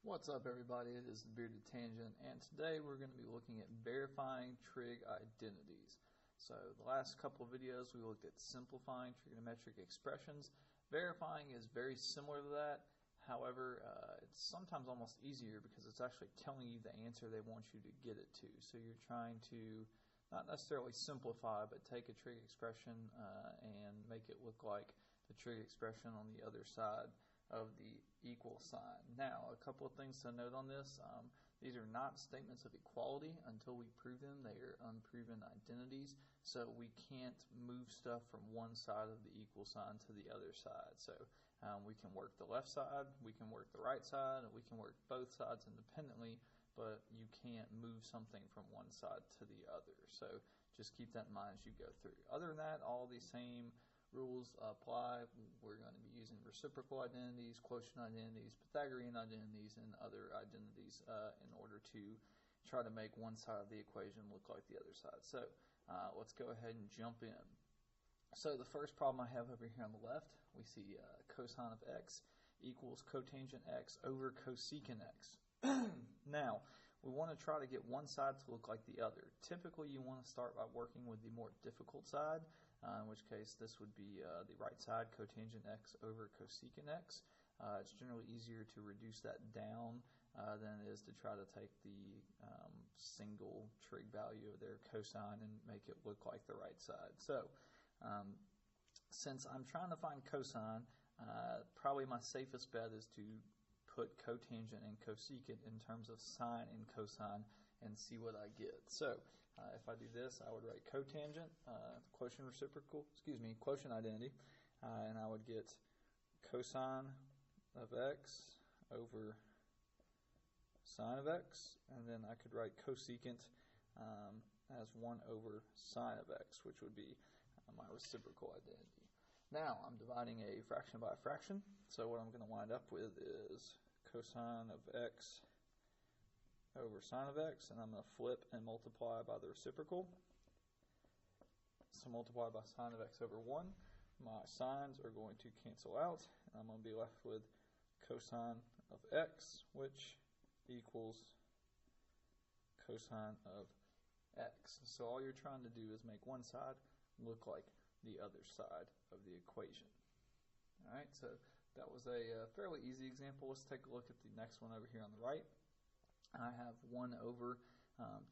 What's up, everybody? It is the Bearded Tangent, and today we're going to be looking at verifying trig identities. So the last couple of videos we looked at simplifying trigonometric expressions. Verifying is very similar to that. However, it's sometimes almost easier because it's actually telling you the answer they want you to get it to. So you're trying to not necessarily simplify, but take a trig expression and make it look like the trig expression on the other side of the equal sign. Now, a couple of things to note on this. These are not statements of equality until we prove them. They are unproven identities, so we can't move stuff from one side of the equal sign to the other side. So we can work the left side, we can work the right side, and we can work both sides independently, but you can't move something from one side to the other. So just keep that in mind as you go through. Other than that, all the same rules apply. We're going to be using reciprocal identities, quotient identities, Pythagorean identities, and other identities in order to try to make one side of the equation look like the other side. So let's go ahead and jump in. So the first problem I have over here on the left, we see cosine of x equals cotangent x over cosecant x. Now, we want to try to get one side to look like the other. Typically, you want to start by working with the more difficult side, in which case this would be the right side, cotangent x over cosecant x. It's generally easier to reduce that down than it is to try to take the single trig value of their cosine and make it look like the right side. So, since I'm trying to find cosine, probably my safest bet is to put cotangent and cosecant in terms of sine and cosine and see what I get. So if I do this, I would write cotangent, quotient identity, and I would get cosine of x over sine of x, and then I could write cosecant as 1 over sine of x, which would be my reciprocal identity. Now, I'm dividing a fraction by a fraction, so what I'm going to wind up with is cosine of x over sine of x, and I'm going to flip and multiply by the reciprocal. So multiply by sine of x over 1. My sines are going to cancel out, and I'm going to be left with cosine of x, which equals cosine of x. So all you're trying to do is make one side look like the other side of the equation. Alright, so that was a fairly easy example. Let's take a look at the next one over here on the right. I have 1 over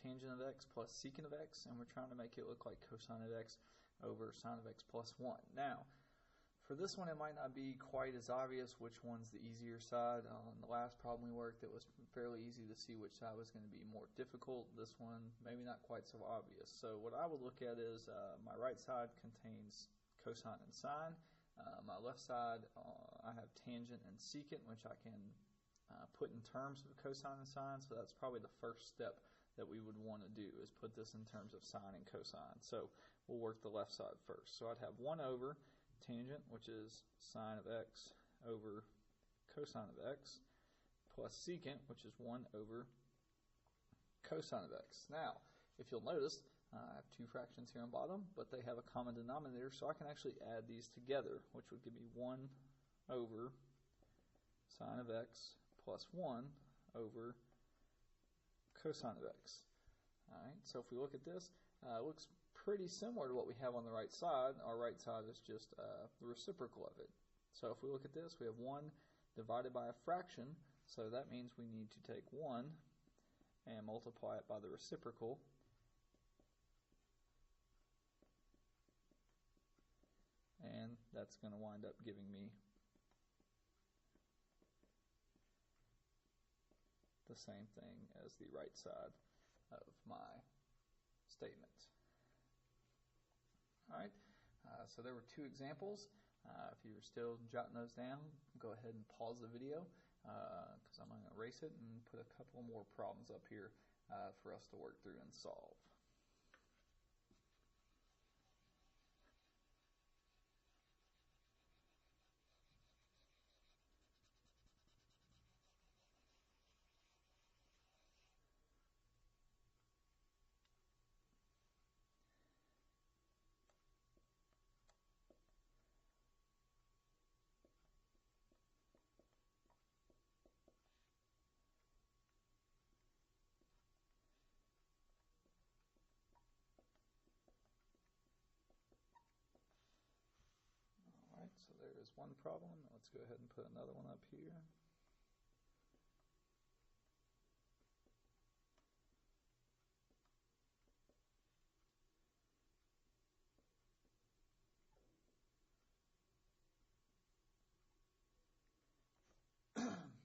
tangent of x plus secant of x, and we're trying to make it look like cosine of x over sine of x plus 1. Now, for this one, it might not be quite as obvious which one's the easier side. On the last problem we worked, it was fairly easy to see which side was going to be more difficult. This one, maybe not quite so obvious. So what I would look at is my right side contains cosine and sine. My left side, I have tangent and secant, which I can put in terms of cosine and sine. So that's probably the first step that we would want to do, is put this in terms of sine and cosine. So we'll work the left side first. So I'd have 1 over tangent, which is sine of x over cosine of x, plus secant, which is 1 over cosine of x. Now, if you'll notice, I have two fractions here on bottom, but they have a common denominator, so I can actually add these together, which would give me 1 over sine of x plus 1 over cosine of x. Alright, so if we look at this, it looks pretty similar to what we have on the right side. Our right side is just the reciprocal of it. So if we look at this, we have 1 divided by a fraction, so that means we need to take 1 and multiply it by the reciprocal. And that's going to wind up giving me the same thing as the right side of my statement. Alright, so there were two examples. If you're still jotting those down, go ahead and pause the video because I'm going to erase it and put a couple more problems up here for us to work through and solve. There's one problem. Let's go ahead and put another one up here.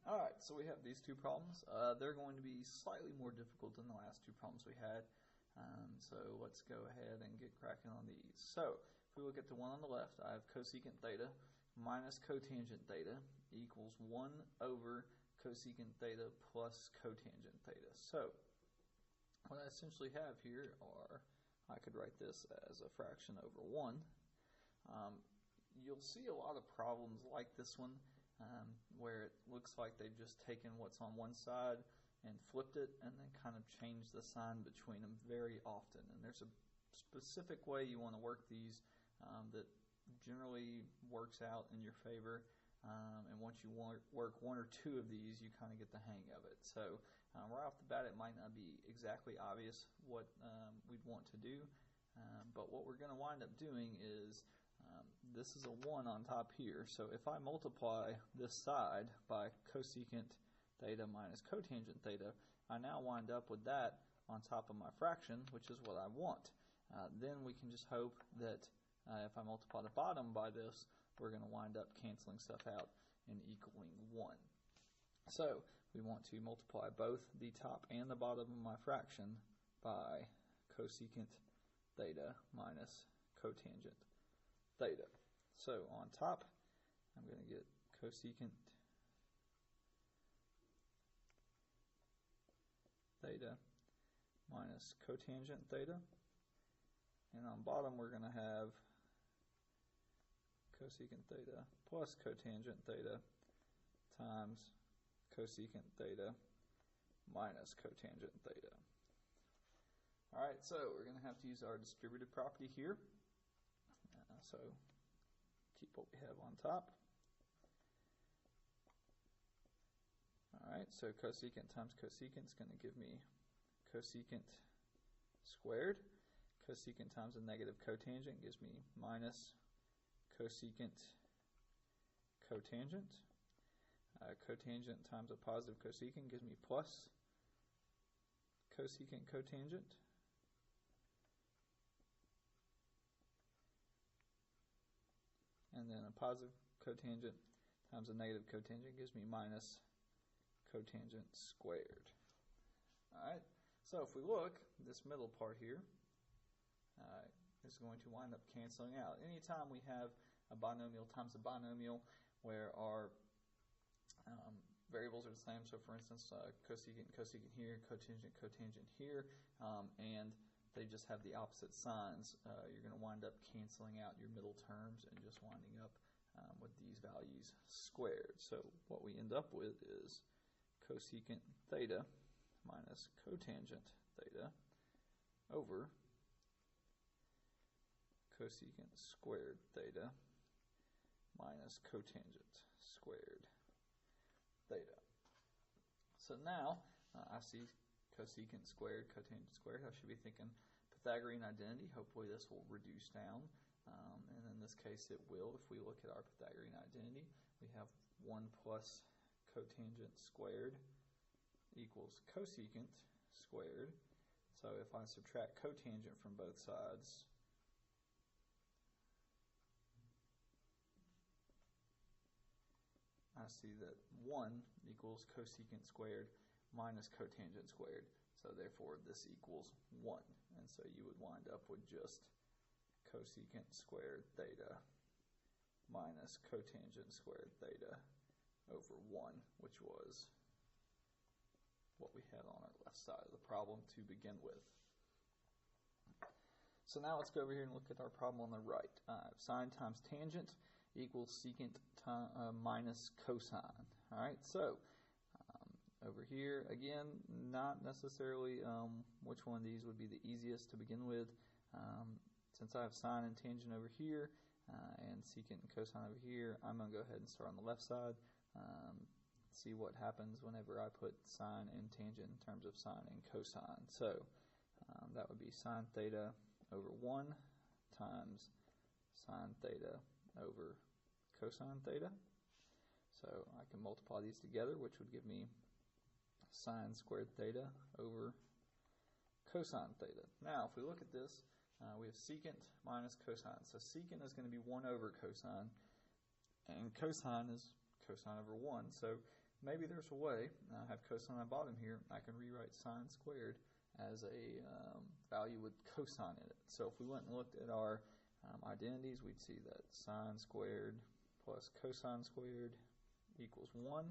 Alright, so we have these two problems. They're going to be slightly more difficult than the last two problems we had. So let's go ahead and get cracking on these. So if we look at the one on the left, I have cosecant theta minus cotangent theta equals 1 over cosecant theta plus cotangent theta. So what I essentially have here are, I could write this as a fraction over 1. You'll see a lot of problems like this one where it looks like they've just taken what's on one side and flipped it and then kind of changed the sign between them very often. And there's a specific way you want to work these that generally works out in your favor. And once you work one or two of these, you kind of get the hang of it. So right off the bat, it might not be exactly obvious what we'd want to do. But what we're going to wind up doing is this is a 1 on top here. So if I multiply this side by cosecant theta minus cotangent theta, I now wind up with that on top of my fraction, which is what I want. Then we can just hope that if I multiply the bottom by this, we're going to wind up canceling stuff out and equaling 1. So we want to multiply both the top and the bottom of my fraction by cosecant theta minus cotangent theta. So on top, I'm going to get cosecant theta minus cotangent theta. And on bottom, we're going to have cosecant theta plus cotangent theta times cosecant theta minus cotangent theta. All right, so we're going to have to use our distributive property here. So keep what we have on top. All right, so cosecant times cosecant is going to give me cosecant squared. Cosecant times a negative cotangent gives me minus cosecant cotangent. Cotangent times a positive cosecant gives me plus cosecant cotangent. And then a positive cotangent times a negative cotangent gives me minus cotangent squared. Alright, so if we look, this middle part here is going to wind up canceling out. Anytime we have a binomial times a binomial where our variables are the same, so for instance, cosecant here, cotangent here, and they just have the opposite signs, you're going to wind up canceling out your middle terms and just winding up with these values squared. So what we end up with is cosecant theta minus cotangent theta over cosecant squared theta minus cotangent squared theta. So now I see cosecant squared, cotangent squared. I should be thinking Pythagorean identity. Hopefully this will reduce down. And in this case it will. If we look at our Pythagorean identity, we have 1 plus cotangent squared equals cosecant squared. So if I subtract cotangent from both sides, I see that 1 equals cosecant squared minus cotangent squared. So therefore this equals 1. And so you would wind up with just cosecant squared theta minus cotangent squared theta over 1, which was what we had on our left side of the problem to begin with. So now let's go over here and look at our problem on the right. Sine times tangent equals secant minus cosine. All right, so over here, again, not necessarily which one of these would be the easiest to begin with. Since I have sine and tangent over here and secant and cosine over here, I'm going to go ahead and start on the left side. See what happens whenever I put sine and tangent in terms of sine and cosine. So that would be sine theta over 1 times sine theta over cosine theta. So I can multiply these together, which would give me sine squared theta over cosine theta. Now, if we look at this, we have secant minus cosine. So secant is going to be 1 over cosine, and cosine is cosine over 1. So maybe there's a way, I have cosine on the bottom here, I can rewrite sine squared as a value with cosine in it. So if we went and looked at our identities, we'd see that sine squared plus cosine squared equals 1.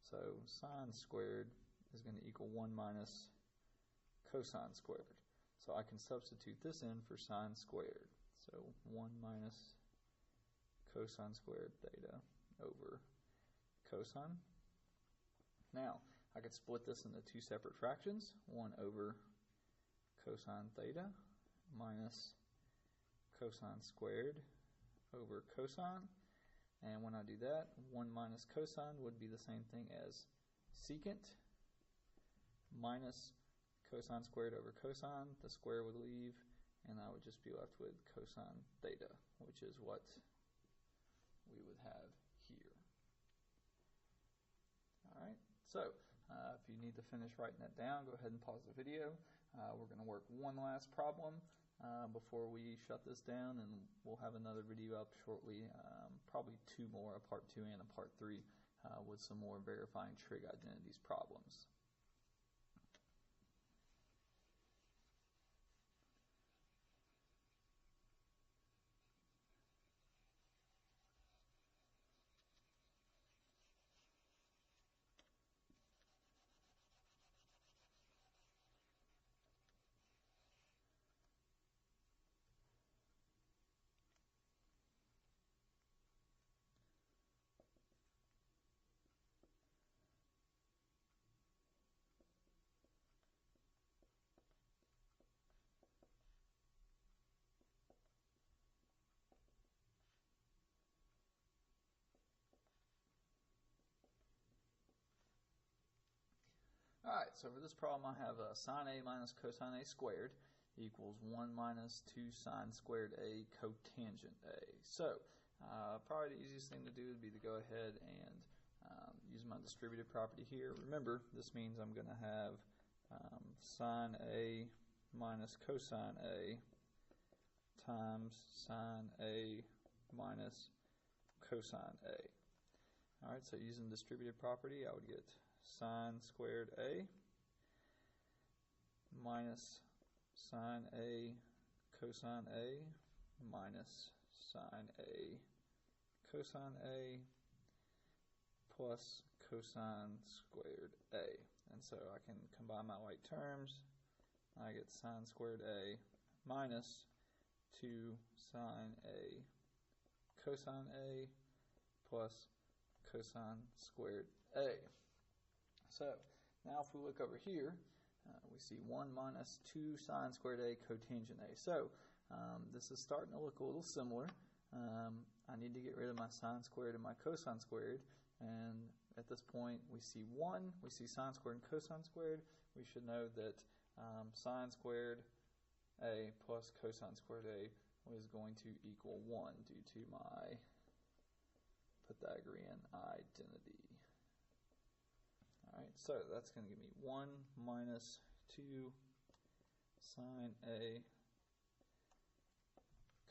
So sine squared is going to equal 1 minus cosine squared. So I can substitute this in for sine squared. So 1 minus cosine squared theta over cosine. Now, I could split this into two separate fractions, 1 over cosine theta minus cosine squared over cosine. And when I do that, 1 minus cosine would be the same thing as secant minus cosine squared over cosine. The square would leave, and I would just be left with cosine theta, which is what we would have here. All right, so if you need to finish writing that down, go ahead and pause the video. We're going to work one last problem before we shut this down, and we'll have another video up shortly, probably 2 more, a part 2 and a part 3, with some more verifying trig identities problems. Alright, so for this problem I have sine A minus cosine A squared equals 1 minus 2 sine squared A cotangent A. So, probably the easiest thing to do would be to go ahead and use my distributive property here. Remember, this means I'm going to have sine A minus cosine A times sine A minus cosine A. Alright, so using distributive property, I would get sine squared A minus sine A cosine A minus sine A cosine A plus cosine squared A. And so I can combine my like terms. I get sine squared A minus 2 sine A cosine A plus cosine squared A. So now if we look over here, we see 1 minus 2 sine squared A cotangent A. So this is starting to look a little similar. I need to get rid of my sine squared and my cosine squared. And at this point, we see 1, we see sine squared and cosine squared. We should know that sine squared A plus cosine squared A is going to equal 1 due to my Pythagorean identity. Alright, so that's going to give me 1 minus 2 sine A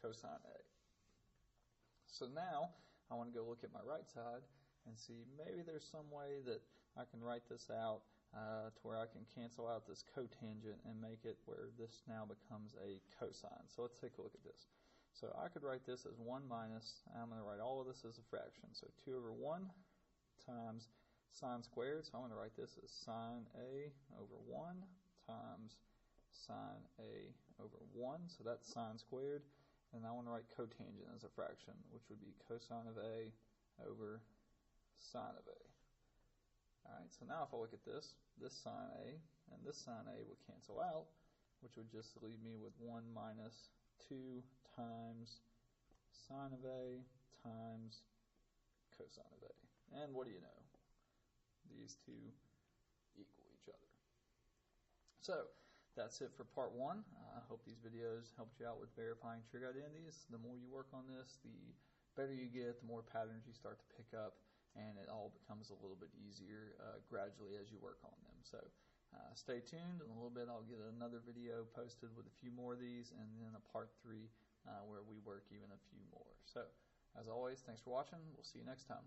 cosine A. So now I want to go look at my right side and see maybe there's some way that I can write this out to where I can cancel out this cotangent and make it where this now becomes a cosine. So let's take a look at this. So I could write this as 1 minus, I'm going to write all of this as a fraction. So 2 over 1 times sine squared. So I'm going to write this as sine A over 1 times sine A over 1. So that's sine squared. And I want to write cotangent as a fraction, which would be cosine of A over sine of A. Alright, so now if I look at this sine A and this sine A would cancel out, which would just leave me with 1 minus 2 times sine of A times cosine of A. And what do you know? These two equal each other. So that's it for part 1. I hope these videos helped you out with verifying trig identities. The more you work on this, the better you get, the more patterns you start to pick up, and it all becomes a little bit easier gradually as you work on them. So stay tuned. In a little bit I'll get another video posted with a few more of these, and then a part 3 where we work even a few more. So as always, thanks for watching. We'll see you next time.